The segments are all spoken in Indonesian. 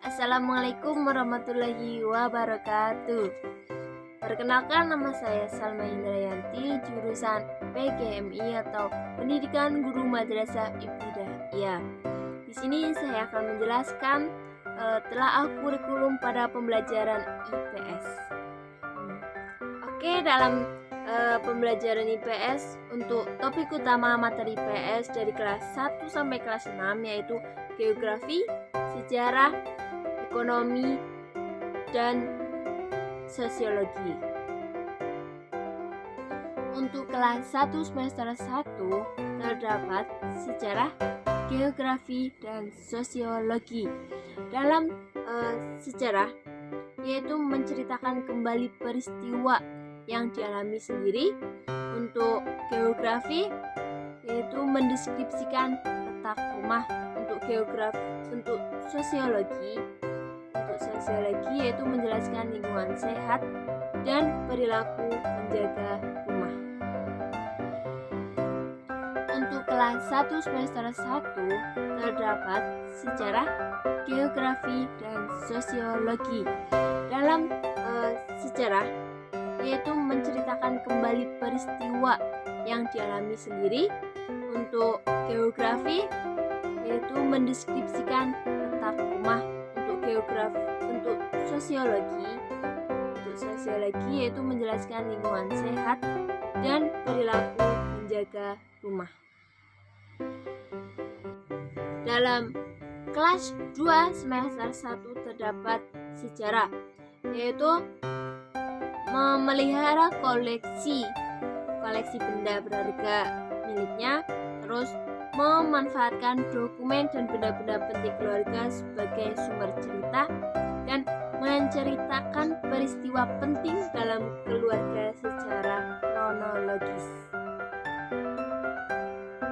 Assalamualaikum warahmatullahi wabarakatuh. Perkenalkan, nama saya Salma Indrayanti, jurusan PGMI atau Pendidikan Guru Madrasah Ibtidaiyah. Di sini saya akan menjelaskan telaah kurikulum pada pembelajaran IPS. Dalam pembelajaran IPS untuk topik utama materi IPS dari kelas 1 sampai kelas 6 yaitu geografi, sejarah, ekonomi, dan sosiologi. Untuk kelas 1 semester 1 terdapat sejarah, geografi, dan sosiologi. Dalam sejarah yaitu menceritakan kembali peristiwa yang dialami sendiri. Untuk geografi yaitu mendeskripsikan letak rumah. Untuk sosiologi yaitu menjelaskan lingkungan sehat dan perilaku menjaga rumah. Untuk kelas 1 semester 1 terdapat sejarah, geografi, dan sosiologi. Dalam sejarah yaitu menceritakan kembali peristiwa yang dialami sendiri. Untuk geografi yaitu mendeskripsikan letak rumah. Untuk sosiologi yaitu menjelaskan lingkungan sehat dan perilaku menjaga rumah. Dalam kelas 2 semester 1 terdapat sejarah yaitu memelihara koleksi benda berharga miliknya, terus memanfaatkan dokumen dan benda-benda penting keluarga sebagai sumber cerita, dan menceritakan peristiwa penting dalam keluarga secara kronologis.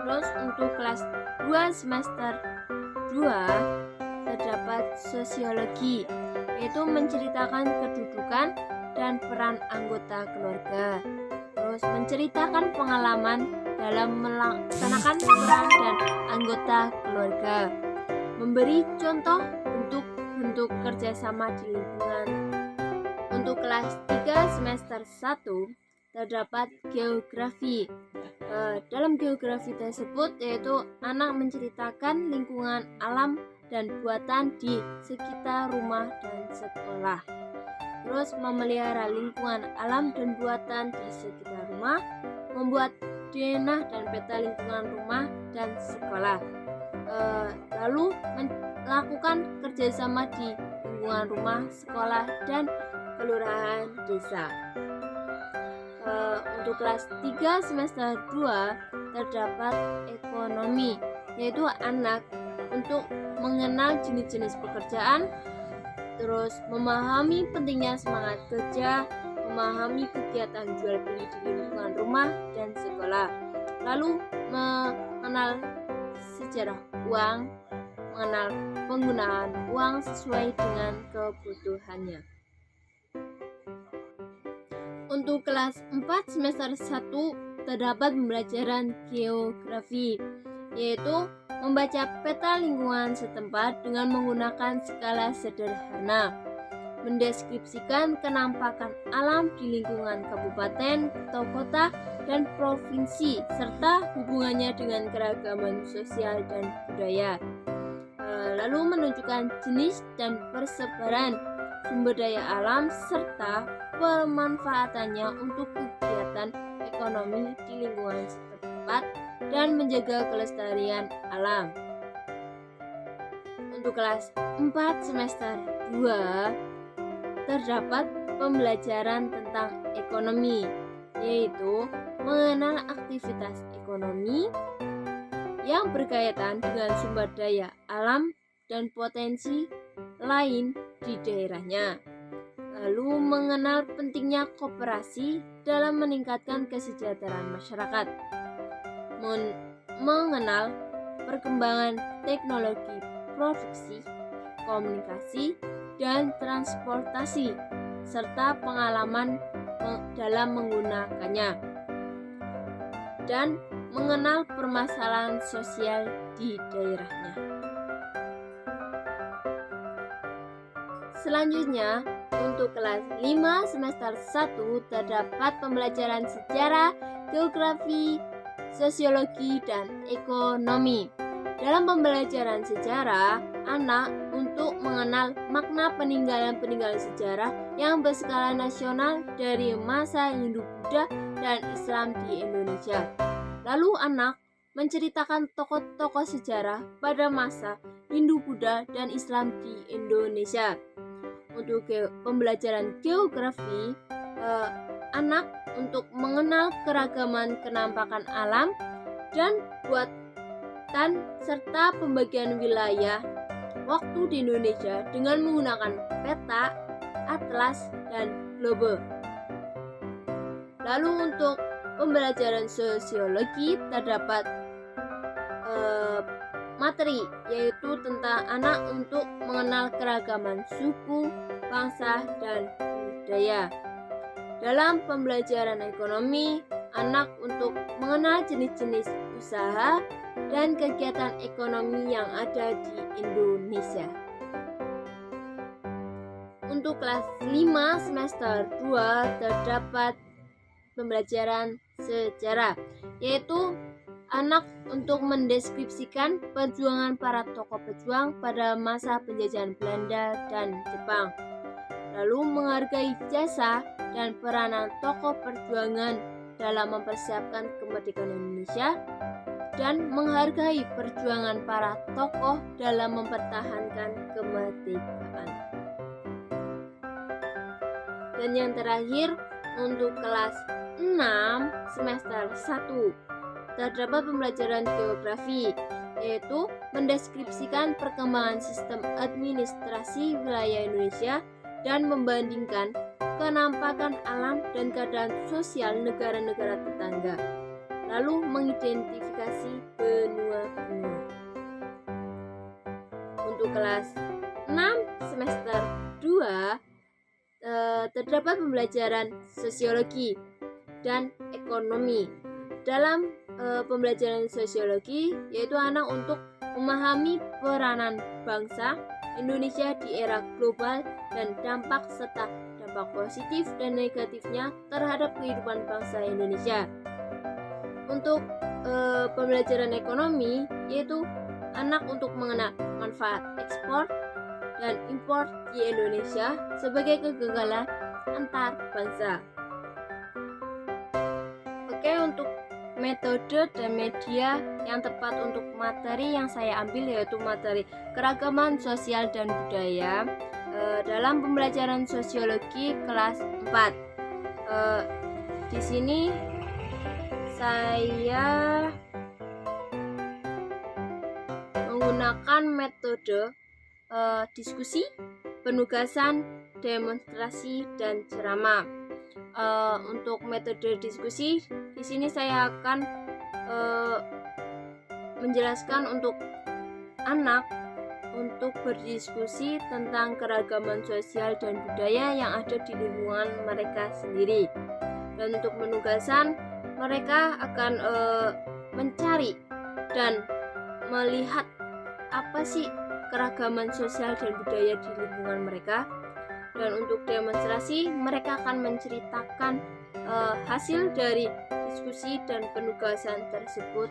Terus untuk kelas 2 semester 2 terdapat sosiologi yaitu menceritakan kedudukan dan peran anggota keluarga, terus menceritakan pengalaman dalam melaksanakan peran dan anggota keluarga, memberi contoh bentuk kerjasama di lingkungan. Untuk kelas 3 semester 1 terdapat geografi. Dalam geografi tersebut yaitu anak menceritakan lingkungan alam dan buatan di sekitar rumah dan sekolah. Terus memelihara lingkungan alam dan buatan di sekitar rumah, membuat denah dan peta lingkungan rumah dan sekolah, lalu melakukan kerjasama di lingkungan rumah, sekolah, dan kelurahan desa. Untuk kelas 3 semester 2 terdapat ekonomi, yaitu anak untuk mengenal jenis-jenis pekerjaan, terus memahami pentingnya semangat kerja, memahami kegiatan jual beli di lingkungan rumah dan sekolah, lalu mengenal sejarah uang, mengenal penggunaan uang sesuai dengan kebutuhannya. Untuk kelas 4 semester 1 terdapat pembelajaran geografi, yaitu membaca peta lingkungan setempat dengan menggunakan skala sederhana, mendeskripsikan kenampakan alam di lingkungan kabupaten atau kota dan provinsi, serta hubungannya dengan keragaman sosial dan budaya. Lalu menunjukkan jenis dan persebaran sumber daya alam serta pemanfaatannya untuk kegiatan ekonomi di lingkungan setempat dan menjaga kelestarian alam. Untuk kelas 4 semester 2 terdapat pembelajaran tentang ekonomi, yaitu mengenal aktivitas ekonomi yang berkaitan dengan sumber daya alam dan potensi lain di daerahnya, lalu mengenal pentingnya koperasi dalam meningkatkan kesejahteraan masyarakat, mengenal perkembangan teknologi produksi, komunikasi, dan transportasi, serta pengalaman dalam menggunakannya, dan mengenal permasalahan sosial di daerahnya. Selanjutnya, untuk kelas 5 semester 1 terdapat pembelajaran sejarah, geografi, sosiologi, dan ekonomi. Dalam pembelajaran sejarah, anak untuk mengenal makna peninggalan-peninggalan sejarah yang berskala nasional dari masa Hindu-Buddha dan Islam di Indonesia. Lalu anak menceritakan tokoh-tokoh sejarah pada masa Hindu-Buddha dan Islam di Indonesia. Untuk pembelajaran geografi, anak untuk mengenal keragaman kenampakan alam dan buatan serta pembagian wilayah waktu di Indonesia dengan menggunakan peta, atlas, dan globe. Lalu untuk pembelajaran sosiologi terdapat materi, yaitu tentang anak untuk mengenal keragaman suku, bangsa, dan budaya. Dalam pembelajaran ekonomi, anak untuk mengenal jenis-jenis usaha dan kegiatan ekonomi yang ada di Indonesia. Untuk kelas 5 semester 2 terdapat pembelajaran sejarah, yaitu anak untuk mendeskripsikan perjuangan para tokoh pejuang pada masa penjajahan Belanda dan Jepang, lalu menghargai jasa dan peranan tokoh perjuangan dalam mempersiapkan kemerdekaan Indonesia, dan menghargai perjuangan para tokoh dalam mempertahankan kemerdekaan. Dan yang terakhir, untuk kelas 6 semester 1 terdapat pembelajaran geografi, yaitu mendeskripsikan perkembangan sistem administrasi wilayah Indonesia dan membandingkan kenampakan alam dan keadaan sosial negara-negara tetangga, lalu mengidentifikasi benua-benua. Untuk kelas 6 semester 2 terdapat pembelajaran sosiologi dan ekonomi. Dalam pembelajaran sosiologi, yaitu anak untuk memahami peranan bangsa Indonesia di era global dan dampak serta dampak positif dan negatifnya terhadap kehidupan bangsa Indonesia. Untuk pembelajaran ekonomi, yaitu anak untuk mengenal manfaat ekspor dan impor di Indonesia sebagai kegagalan antar bangsa. Oke, untuk metode dan media yang tepat untuk materi yang saya ambil yaitu materi keragaman sosial dan budaya dalam pembelajaran sosiologi kelas 4. Di sini saya menggunakan metode diskusi, penugasan, demonstrasi, dan ceramah. Untuk metode diskusi, di sini saya akan menjelaskan untuk anak untuk berdiskusi tentang keragaman sosial dan budaya yang ada di lingkungan mereka sendiri. Dan untuk penugasan, mereka akan mencari dan melihat apa sih keragaman sosial dan budaya di lingkungan mereka. Dan untuk demonstrasi, mereka akan menceritakan hasil dari diskusi dan penugasan tersebut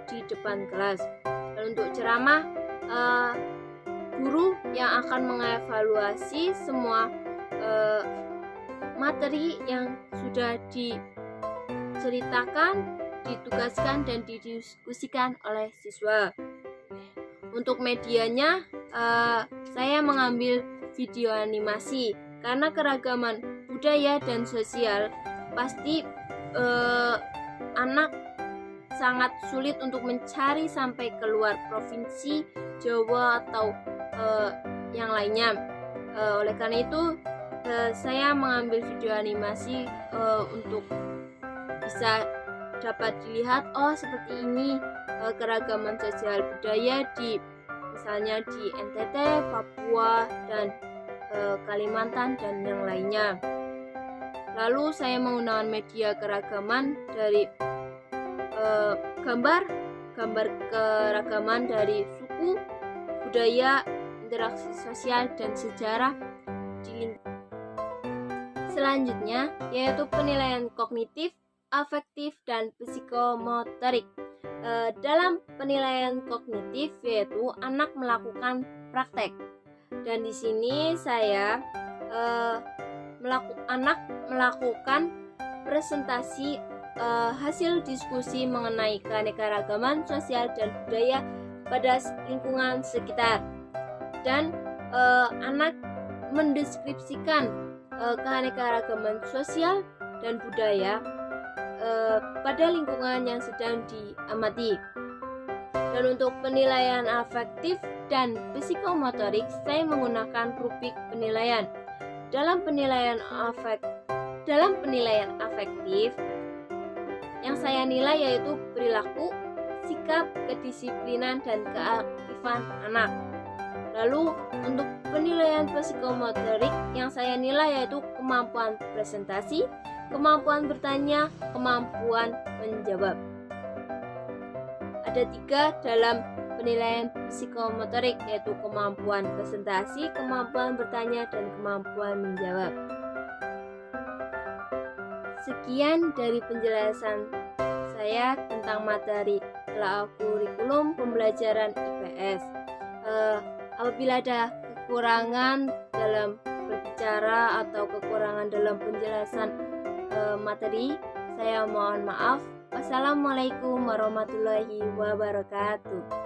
di depan kelas. Dan untuk ceramah, guru yang akan mengevaluasi semua materi yang sudah diceritakan, ditugaskan, dan didiskusikan oleh siswa. Untuk medianya, saya mengambil video animasi karena keragaman budaya dan sosial pasti anak sangat sulit untuk mencari sampai keluar provinsi Jawa atau yang lainnya. Oleh karena itu saya mengambil video animasi untuk bisa dapat dilihat, oh seperti ini keragaman sosial budaya di misalnya di NTT, Papua, dan Kalimantan, dan yang lainnya. Lalu saya menggunakan media keragaman dari gambar keragaman dari suku, budaya, interaksi sosial, dan sejarah di lingkungan. Selanjutnya yaitu penilaian kognitif, afektif, dan psikomotorik. Dalam penilaian kognitif yaitu anak melakukan praktek. Dan di sini saya anak melakukan presentasi hasil diskusi mengenai keanekaragaman sosial dan budaya pada lingkungan sekitar. Dan anak mendeskripsikan keanekaragaman sosial dan budaya pada lingkungan yang sedang diamati. Dan untuk penilaian afektif dan psikomotorik, saya menggunakan rubrik penilaian. Dalam penilaian afektif, yang saya nilai yaitu perilaku, sikap, kedisiplinan, dan keaktifan anak. Lalu untuk penilaian psikomotorik yang saya nilai yaitu kemampuan presentasi, kemampuan bertanya, kemampuan menjawab. Ada 3 dalam penilaian psikomotorik yaitu kemampuan presentasi, kemampuan bertanya, dan kemampuan menjawab. Sekian dari penjelasan saya tentang materi kurikulum pembelajaran IPS. Apabila ada kekurangan dalam berbicara atau kekurangan dalam penjelasan materi, saya mohon maaf. Wassalamualaikum warahmatullahi wabarakatuh.